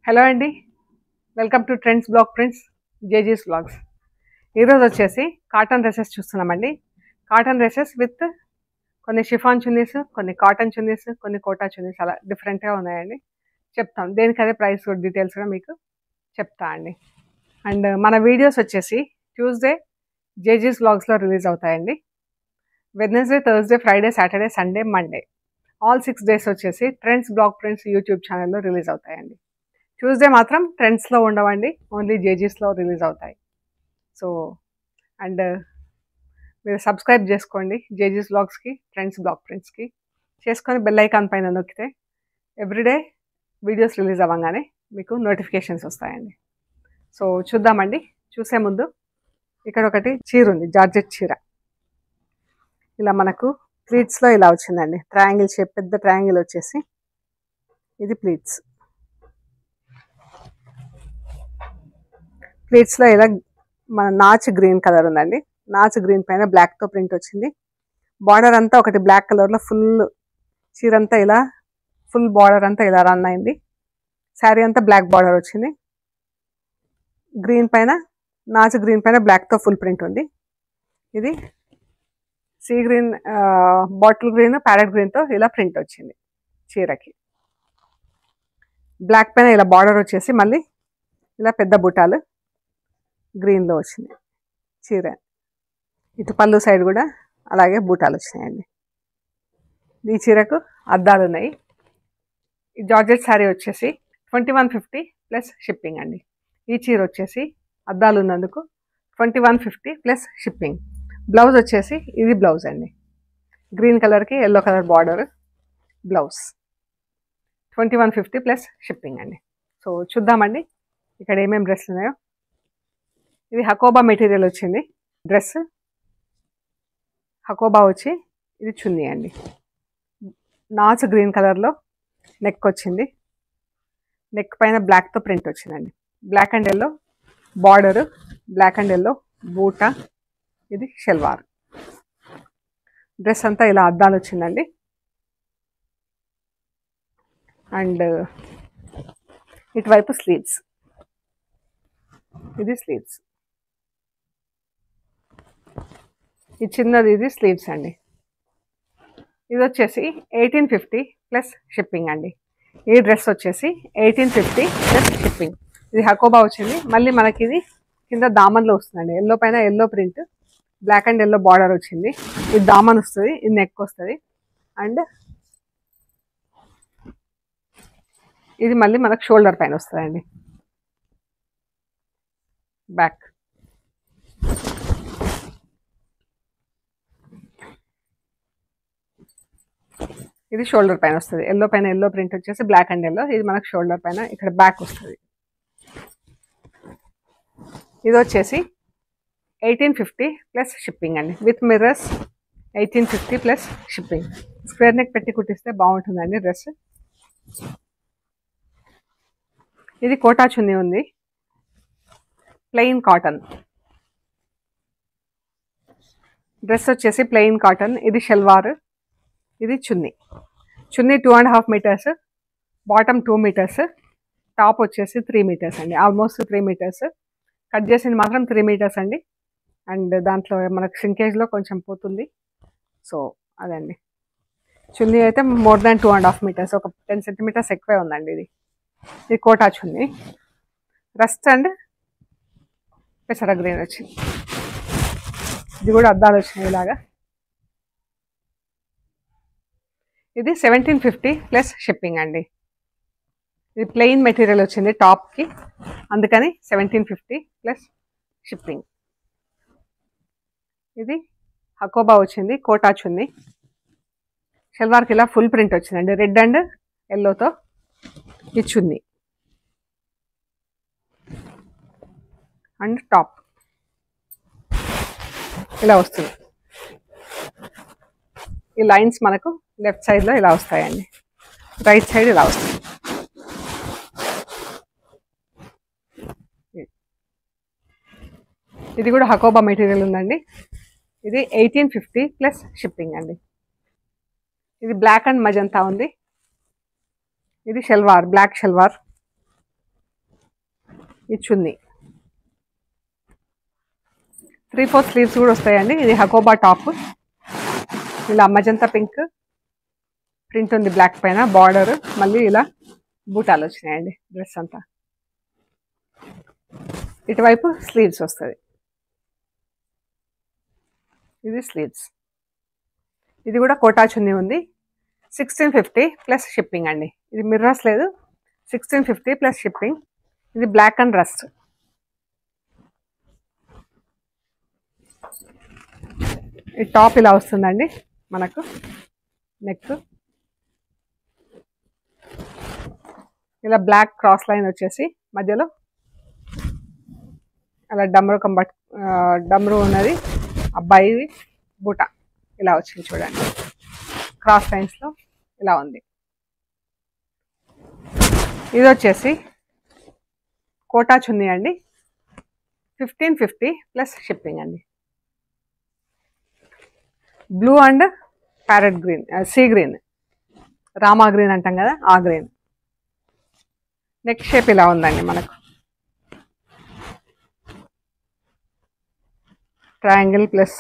Hello అండి. Welcome to trends blog prints జేజీస్ blogs. ఈరోజు వచ్చేసి కాటన్ డ్రెస్సెస్ చూస్తున్నామండి. కాటన్ డ్రెస్సెస్ విత్ కొన్ని షిఫాన్ చున్నీస్, కొన్ని కాటన్ చున్నీస్, కొన్ని కోటా చున్నీస్ అలా డిఫరెంట్గా ఉన్నాయండి. చెప్తాం దేనికి అదే ప్రైస్ డీటెయిల్స్ కూడా మీకు చెప్తా అండి. అండ్ మన వీడియోస్ వచ్చేసి ట్యూస్డే జేజీస్ బ్లాగ్స్లో రిలీజ్ అవుతాయండి. Wednesday, Thursday, Friday, Saturday, Sunday, Monday all 6 days వచ్చేసి ట్రెండ్స్ బ్లాగ్ ప్రింట్స్ యూట్యూబ్ ఛానల్లో రిలీజ్ అవుతాయండి. ట్యూస్డే మాత్రం ట్రెండ్స్లో ఉండవండి, ఓన్లీ జేజీస్లో రిలీజ్ అవుతాయి. సో అండ్ మీరు సబ్స్క్రైబ్ చేసుకోండి జేజీస్ బ్లాగ్స్కి, ట్రెండ్స్ బ్లాగ్ ప్రింట్స్కి. చేసుకొని బెల్ ఐకాన్ పైన నొక్కితే ఎవ్రీడే వీడియోస్ రిలీజ్ అవ్వగానే మీకు నోటిఫికేషన్స్ వస్తాయండి. సో చూద్దామండి. చూసే ముందు ఇక్కడ ఒకటి చీర ఉంది, జార్జెట్ చీర. ఇలా మనకు ప్లీట్స్లో ఇలా వచ్చిందండి, ట్రయాంగిల్ షేప్, పెద్ద ట్రయాంగిల్ వచ్చేసి ఇది ప్లీట్స్. ప్లీట్స్లో ఇలా మన నాచ్ గ్రీన్ కలర్ ఉందండి. నాచ్ గ్రీన్ పైన బ్లాక్తో ప్రింట్ వచ్చింది. బార్డర్ అంతా ఒకటి బ్లాక్ కలర్లో ఫుల్ చీర అంతా ఇలా ఫుల్ బార్డర్ అంతా ఇలా రన్ అయింది. శారీ అంతా బ్లాక్ బార్డర్ వచ్చింది. గ్రీన్ పైన నాచ్ గ్రీన్ పైన బ్లాక్తో ఫుల్ ప్రింట్ ఉంది. ఇది sea green, bottle green, parrot గ్రీన్తో ఇలా ప్రింట్ వచ్చింది చీరకి. బ్లాక్ పైన ఇలా బార్డర్ వచ్చేసి మళ్ళీ ఇలా పెద్ద బుటాలు గ్రీన్లో వచ్చింది చీర. ఇటు పళ్ళు సైడ్ కూడా అలాగే బూటాలు వచ్చినాయండి. ఈ చీరకు అద్దాలు ఉన్నాయి. ఈ జార్జెట్ శారీ వచ్చేసి 2150 ప్లస్ షిప్పింగ్ అండి. ఈ చీర వచ్చేసి అద్దాలు ఉన్నందుకు 2150 ప్లస్ షిప్పింగ్. బ్లౌజ్ వచ్చేసి ఇది బ్లౌజ్ అండి, గ్రీన్ కలర్కి yellow colour border blouse. 2150 plus shipping అండి. సో చూద్దామండి ఇక్కడ ఏమేమి డ్రెస్లు ఉన్నాయో. ఇది హకోబా మెటీరియల్ వచ్చింది డ్రెస్. హకోబా వచ్చి ఇది చున్నీ అండి. నాచ్ గ్రీన్ కలర్లో నెక్ వచ్చింది. నెక్ పైన బ్లాక్తో ప్రింట్ వచ్చిందండి. Black and yellow border, black and yellow buta, ఇది షల్వార్. డ్రెస్ అంతా ఇలా అద్దాలు వచ్చిందండి. అండ్ ఇటువైపు స్లీవ్స్, ఇది స్లీవ్స్. ఈ చిన్నది ఇది స్లీవ్స్ అండి. ఇది వచ్చేసి 1850 ప్లస్ షిప్పింగ్ అండి. ఈ డ్రెస్ వచ్చేసి 1850 ప్లస్ షిప్పింగ్. ఇది హకోబా వచ్చింది. మళ్ళీ మనకి ఇది కింద దామన్లో వస్తుందండి. ఎల్లో పైన yellow print, black and yellow border వచ్చింది. ఇది దామన్ వస్తుంది, ఇది నెక్ వస్తుంది. అండ్ ఇది మళ్ళీ మనకు షోల్డర్ పైన వస్తుందండి, బ్యాక్. ఇది షోల్డర్ పైన వస్తుంది. ఎల్లో పైన ఎల్లో ప్రింట్ వచ్చేసి బ్లాక్ అండ్ ఎల్లో, ఇది మనకు షోల్డర్ పైన ఇక్కడ బ్యాక్ వస్తుంది. ఇది వచ్చేసి 1850 ప్లస్ షిప్పింగ్ అండి. With mirrors 1850 plus shipping. Square neck పెట్టి కుట్టిస్తే బాగుంటుందండి డ్రెస్. ఇది కోటా చున్నీ ఉంది, ప్లెయిన్ కాటన్. డ్రెస్ వచ్చేసి ప్లెయిన్ కాటన్. ఇది షల్వార్, ఇది చున్నీ. చున్నీ 2.5 meters, బాటమ్ 2 meters, టాప్ వచ్చేసి 3 meters అండి. Almost 3 meters. కట్ చేసింది మాత్రం 3 meters అండి. అండ్ దాంట్లో మనకు ష్రింకేజ్లో కొంచెం పోతుంది. సో అదండి. చున్నీ అయితే మోర్ దాన్ 2.5 meters, ఒక 10 centimeters ఎక్కువే ఉందండి. ఇది కోటా చున్నీ. రస్ట్ అండ్ పెసర గ్రీన్ వచ్చింది. ఇది కూడా అద్దాలు వచ్చినాయి ఇలాగా. ఇది 1750 ప్లస్ షిప్పింగ్ అండి. ఇది ప్లెయిన్ మెటీరియల్ వచ్చింది టాప్కి, అందుకని 1750 ప్లస్ షిప్పింగ్. ఇది హకోబా వచ్చింది, కోటా చున్నీ. షల్వార్కి ఇలా ఫుల్ ప్రింట్ వచ్చిందండి, రెడ్ అండ్ ఎల్లోతో. ఈ చున్నీ అండ్ టాప్ ఇలా వస్తుంది. ఈ లైన్స్ మనకు లెఫ్ట్ సైడ్లో ఇలా వస్తాయండి, రైట్ సైడ్ ఇలా వస్తుంది. ఇది కూడా హకోబా మెటీరియల్ ఉందండి. ఇది 1850 ప్లస్ షిప్పింగ్ అండి. ఇది బ్లాక్ అండ్ మజంతా ఉంది. ఇది షల్వార్, బ్లాక్ షల్వార్. ఈ చున్నీ 3/4 స్లీవ్స్ కూడా వస్తాయండి. ఇది హకోబా టాప్, ఇలా మజంతా పింక్ ప్రింట్ ఉంది బ్లాక్ పైన బార్డర్, మళ్ళీ ఇలా బూటాలు వచ్చినాయండి. డ్రెస్ అంతా ఇటువైపు స్లీవ్స్ వస్తుంది. ఇది స్లీవ్స్. ఇది కూడా కోటా చున్నీ ఉంది. 1650 ప్లస్ షిప్పింగ్ అండి. ఇది మిర్రర్స్ లేదు, 1650 ప్లస్ షిప్పింగ్. ఇది బ్లాక్ అండ్ రస్ట్. ఈ టాప్ ఇలా వస్తుందండి మనకు. నెక్ ఇలా బ్లాక్ క్రాస్ లైన్ వచ్చేసి మధ్యలో అలా డమ్రు ఉన్నది. అబ్బాయి బూట ఇలా వచ్చింది చూడండి, క్రాస్ లైన్స్లో ఇలా ఉంది. ఇది వచ్చేసి కోటా చున్నీ అండి. 1550 ప్లస్ షిప్పింగ్ అండి. Blue and parrot green, sea green, Rama green అంటాం కదా, ఆ గ్రీన్. నెక్ షేప్ ఇలా ఉందండి మనకు, ట్రయాంగిల్ ప్లస్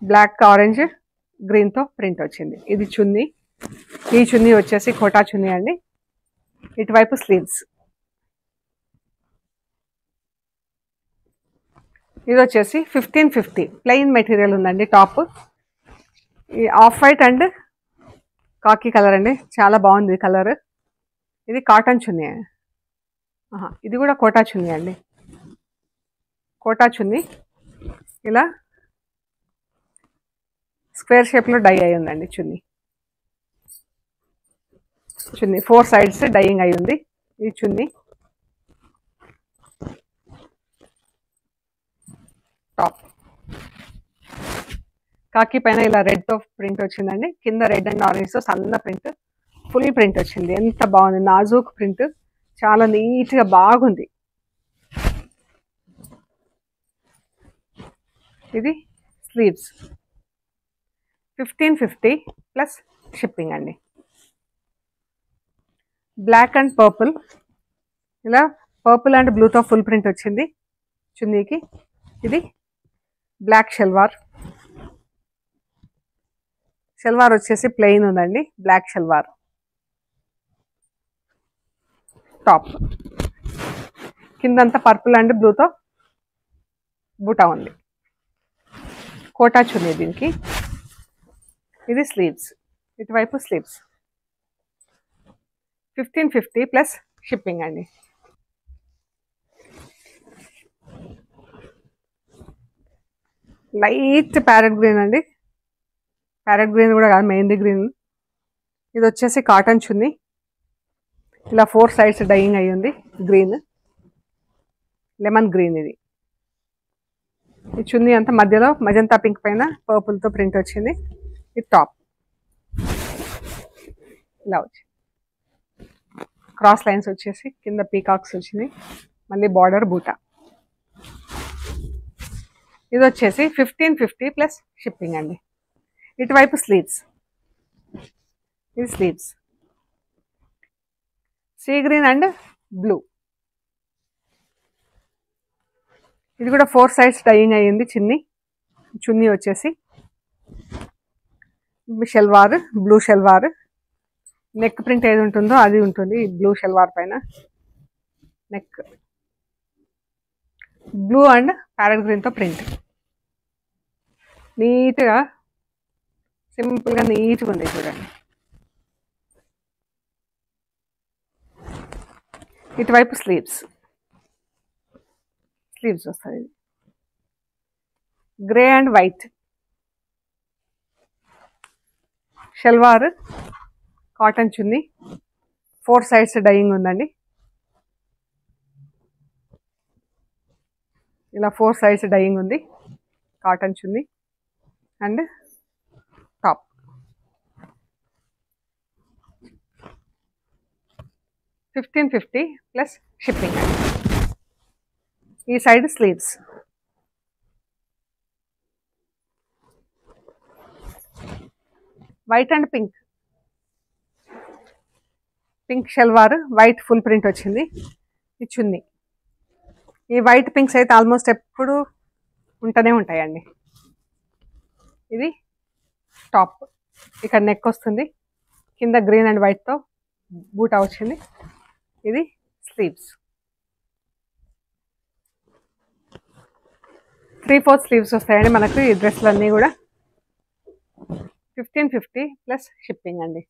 బ్లాక్ ఆరెంజ్ గ్రీన్తో ప్రింట్ వచ్చింది. ఇది చున్నీ. ఈ చున్నీ వచ్చేసి కోటా చున్నీ అండి. ఇటువైపు స్లీవ్స్. ఇది వచ్చేసి 1550 ప్లెయిన్ మెటీరియల్ ఉందండి. టాప్ ఈ ఆఫ్ వైట్ అండ్ కాకి కలర్ అండి, చాలా బాగుంది కలర్. ఇది కాటన్ చున్నీ. ఇది కూడా కోటా చున్నీ అండి. కోటా చున్నీ ఇలా స్క్వేర్ షేప్లో డై అయి ఉందండి చున్నీ. 4 సైడ్స్ డైయింగ్ అయి ఉంది. ఈ చున్నీ టాప్. కాకి పైన ఇలా రెడ్తో ప్రింట్ వచ్చిందండి. కింద రెడ్ అండ్ ఆరెంజ్తో సన్న ప్రింట్, ఫుల్ ప్రింట్ వచ్చింది. ఎంత బాగుంది, నాజూక్ ప్రింట్, చాలా నీట్గా బాగుంది. ఇది స్లీవ్స్. 1550 ప్లస్ షిప్పింగ్ అండి. బ్లాక్ అండ్ పర్పుల్, ఇలా పర్పుల్ అండ్ బ్లూతో ఫుల్ ప్రింట్ వచ్చింది చున్నీకి. ఇది బ్లాక్ షల్వార్. షల్వార్ వచ్చేసి ప్లెయిన్ ఉందండి, బ్లాక్ షల్వార్. టాప్ కిందంతా పర్పుల్ అండ్ బ్లూతో బూటా ఉంది. కోటా చున్నీ దీనికి. ఇది స్లీవ్స్. ఇటువైపు స్లీవ్స్. 1550 ప్లస్ షిప్పింగ్ అండి. లైట్ ప్యారెట్ గ్రీన్ అండి. ప్యారెట్ గ్రీన్ కూడా కాదు, మెహందీ గ్రీన్. ఇది వచ్చేసి కాటన్ చున్నీ. ఇలా 4 సైడ్స్ డైయింగ్ అయ్యి ఉంది. Green, lemon green. ఇది ఈ చున్నీ అంతా మధ్యలో మజంతా పింక్ పైన పర్పుల్తో ప్రింట్ వచ్చింది. ఇది టాప్ ఇలా వచ్చింది. క్రాస్ లైన్స్ వచ్చేసి కింద పీకాక్స్ వచ్చింది, మళ్ళీ బార్డర్ బూటా. ఇది వచ్చేసి 1550 ప్లస్ షిప్పింగ్ అండి. ఇటువైపు స్లీవ్స్. ఇది sleeves. Sea green and blue. ఇది కూడా 4 సైడ్స్ డైయింగ్ అయ్యింది చున్నీ వచ్చేసి. Salwar blue salwar. Neck print ఏది ఉంటుందో అది ఉంటుంది బ్లూ షల్వార్ పైన. నెక్ బ్లూ అండ్ ప్యారెట్ గ్రీన్తో ప్రింట్. నీట్గా సింపుల్గా నీట్గా ఉంది చూడండి. ఇటువైపు స్లీవ్స్ వస్తుంది. Grey and white. Salwar cotton chunni, 4 sides dyeing ఉందండి. ఇలా 4 సైడ్స్ డైయింగ్ ఉంది. Cotton chunni and top. 1550 plus shipping. ఈ side sleeves. White and pink. Pink salwar, white full print వచ్చింది. ఈ చున్నీ. ఈ వైట్ పింక్స్ అయితే ఆల్మోస్ట్ ఎప్పుడు ఉంటూనే ఉంటాయండి. ఇది టాప్, ఇక్కడ నెక్ వస్తుంది, కింద గ్రీన్ అండ్ వైట్తో బూటా వచ్చింది. ఇది స్లీవ్స్, 3/4 స్లీవ్స్ వస్తాయండి మనకు ఈ డ్రెస్లు అన్నీ కూడా. 1550 ప్లస్ షిప్పింగ్ అండి.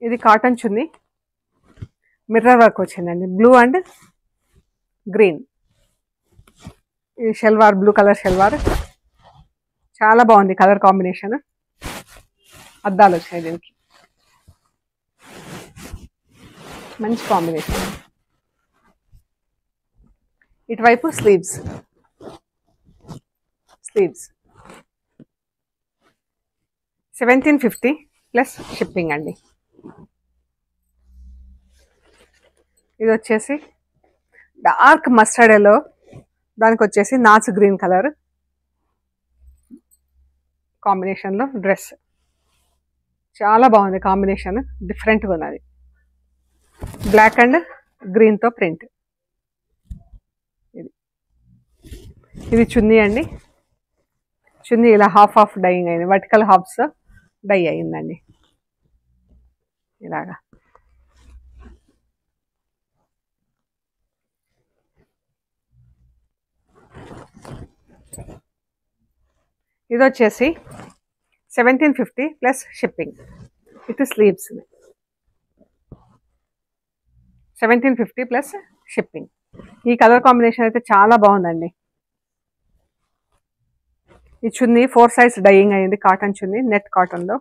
ఇది కాటన్ చున్నీ, మిర్రర్ వర్క్ వచ్చిందండి, బ్లూ అండ్ గ్రీన్. ఇది షల్వార్, బ్లూ కలర్ షల్వార్, చాలా బాగుంది కలర్ కాంబినేషన్. అద్దాలు వచ్చాయి దీనికి, మంచి కాంబినేషన్. ఇటువైపు స్లీవ్స్ 1750 ప్లస్ షిప్పింగ్ అండి. ఇది వచ్చేసి డార్క్ మస్టర్డ్ ఎల్లో, దానికి వచ్చేసి నాచు గ్రీన్ కలర్ కాంబినేషన్లో డ్రెస్. చాలా బాగుంది కాంబినేషన్, డిఫరెంట్గా ఉన్నది. బ్లాక్ అండ్ గ్రీన్తో ప్రింట్. ఇది చున్నీ అండి. చున్నీ ఇలా హాఫ్ డైయింగ్ అయింది, వర్టికల్ హాఫ్స్ డై అయిందండి ఇలాగా. ఇది వచ్చేసి 1750 ప్లస్ షిప్పింగ్. ఇది స్లీవ్స్ 1750 ప్లస్ షిప్పింగ్. ఈ కలర్ కాంబినేషన్ అయితే చాలా బాగుందండి. ఈ చున్నీ 4 సైడ్స్ డైయింగ్ అయింది, కాటన్ చున్నీ, నెట్ కాటన్లో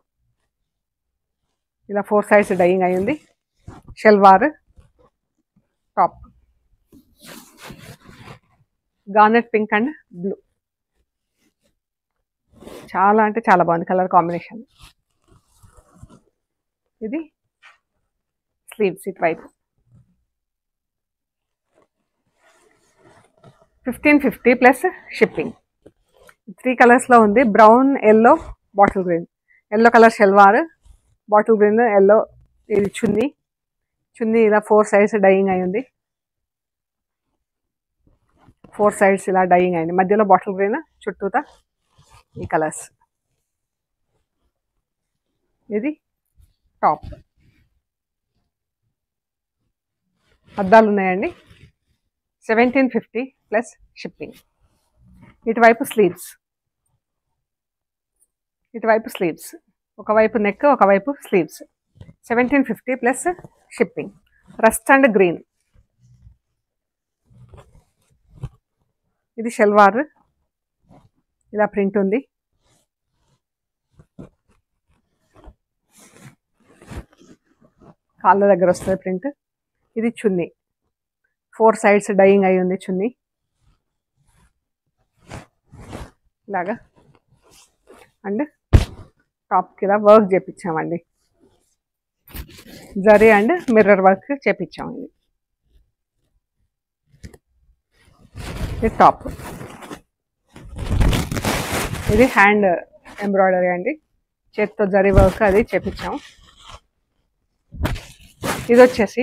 ఇలా 4 సైడ్స్ డైయింగ్ అయింది. Salwar, top, garnet pink and blue. చాలా అంటే చాలా బాగుంది కలర్ కాంబినేషన్. ఇది స్లీవ్స్ ఇటువైపు. 1550 ప్లస్ షిప్పింగ్. 3 కలర్స్లో ఉంది, brown, yellow, bottle green. Yellow colour salwar, bottle green, yellow. ఇది చున్నీ ఇలా 4 సైడ్స్ డైయింగ్ అయింది, 4 సైడ్స్ ఇలా డైయింగ్ అయింది, మధ్యలో బాటిల్ గ్రీన్, చుట్టూతా ఈ కలర్స్. ఇది టాప్, అద్దాలు ఉన్నాయండి. 1750 ప్లస్ షిప్పింగ్. ఇటువైపు స్లీవ్స్, ఒకవైపు నెక్, ఒకవైపు sleeves. 1750 plus shipping. Rust and green. ఇది షల్వార్, ఇలా ప్రింట్ ఉంది. కాళ్ళ దగ్గర వస్తుంది ప్రింట్. ఇది చున్నీ, 4 సైడ్స్ డైయింగ్ అయి ఉంది చున్నీ ఇలాగా. అండ్ టాప్కి ఇలా వర్క్ చేపించామండి, జరీ అండ్ మిర్రర్ వర్క్ చేపించామండి. ఇది టాప్, ఇది హ్యాండ్ ఎంబ్రాయిడరీ అండి, చేతితో జరీ వర్క్ అది చేపించాము. ఇది వచ్చేసి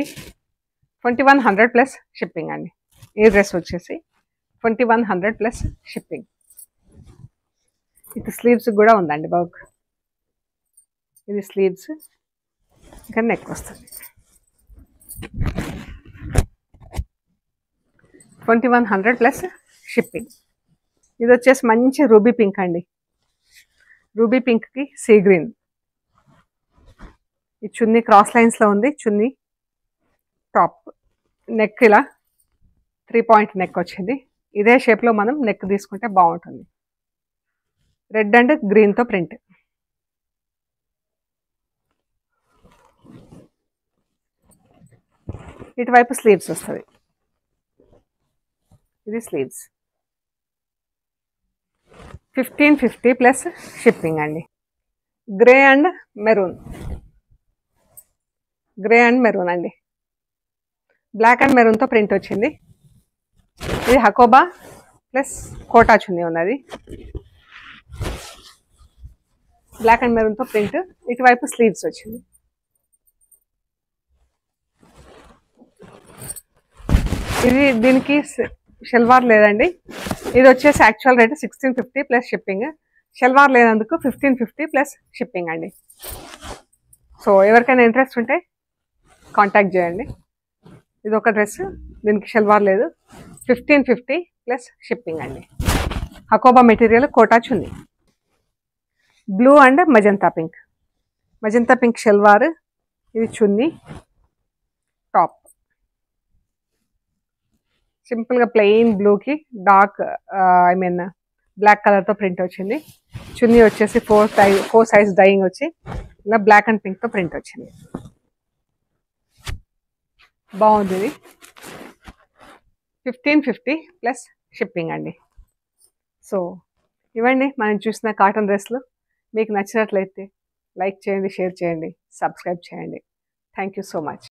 2100 ప్లస్ షిప్పింగ్ అండి. ఈ డ్రెస్ వచ్చేసి 2100 ప్లస్ షిప్పింగ్. ఇది స్లీవ్స్ కూడా ఉందండి వర్క్. ఇది స్లీవ్స్, ఇంకా నెక్ వస్తుంది. 2100 ప్లస్ షిప్పింగ్. ఇది వచ్చేసి మంచి రూబీ పింక్ అండి, రూబీ పింక్కి సీ గ్రీన్. ఈ చున్నీ క్రాస్ లైన్స్లో ఉంది చున్నీ. టాప్, నెక్ ఇలా 3 పాయింట్ నెక్ వచ్చింది. ఇదే షేప్లో మనం నెక్ తీసుకుంటే బాగుంటుంది. రెడ్ అండ్ గ్రీన్తో ప్రింట్. ఇటువైపు స్లీవ్స్ వస్తుంది. ఇది స్లీవ్స్. 1550 ప్లస్ షిప్పింగ్ అండి. గ్రే అండ్ మెరూన్ అండి, బ్లాక్ అండ్ మెరూన్తో ప్రింట్ వచ్చింది. ఇది హకోబా ప్లస్ కోటా చున్నీ ఉన్నది. బ్లాక్ అండ్ మెరూన్తో ప్రింట్, ఇటువైపు స్లీవ్స్ వచ్చింది. ఇది దీనికి షల్వార్ లేదండి. ఇది వచ్చేసి actual rate 1650 plus shipping. Salwar లేనందుకు 1550 ప్లస్ షిప్పింగ్ అండి. సో ఎవరికైనా ఇంట్రెస్ట్ ఉంటే కాంటాక్ట్ చేయండి. ఇది ఒక డ్రెస్, దీనికి షల్వార్ లేదు, 1550 ప్లస్ షిప్పింగ్ అండి. Hakoba material, Kota chunni, blue and magenta pink. Magenta pink salwar, ఇది చున్నీ, టాప్. సింపుల్గా ప్లెయిన్ బ్లూకి డార్క్ బ్లాక్ కలర్తో ప్రింట్ వచ్చింది. చున్నీ వచ్చేసి 4 సైజ్ డైయింగ్ వచ్చి ఇలా బ్లాక్ అండ్ పింక్తో ప్రింట్ వచ్చింది. బాగుంది. ఇది 1550 ప్లస్ షిప్పింగ్ అండి. సో ఇవ్వండి మనం చూసిన కాటన్ డ్రెస్లు. మీకు నచ్చినట్లయితే లైక్ చేయండి, షేర్ చేయండి, సబ్స్క్రైబ్ చేయండి. Thank you so much.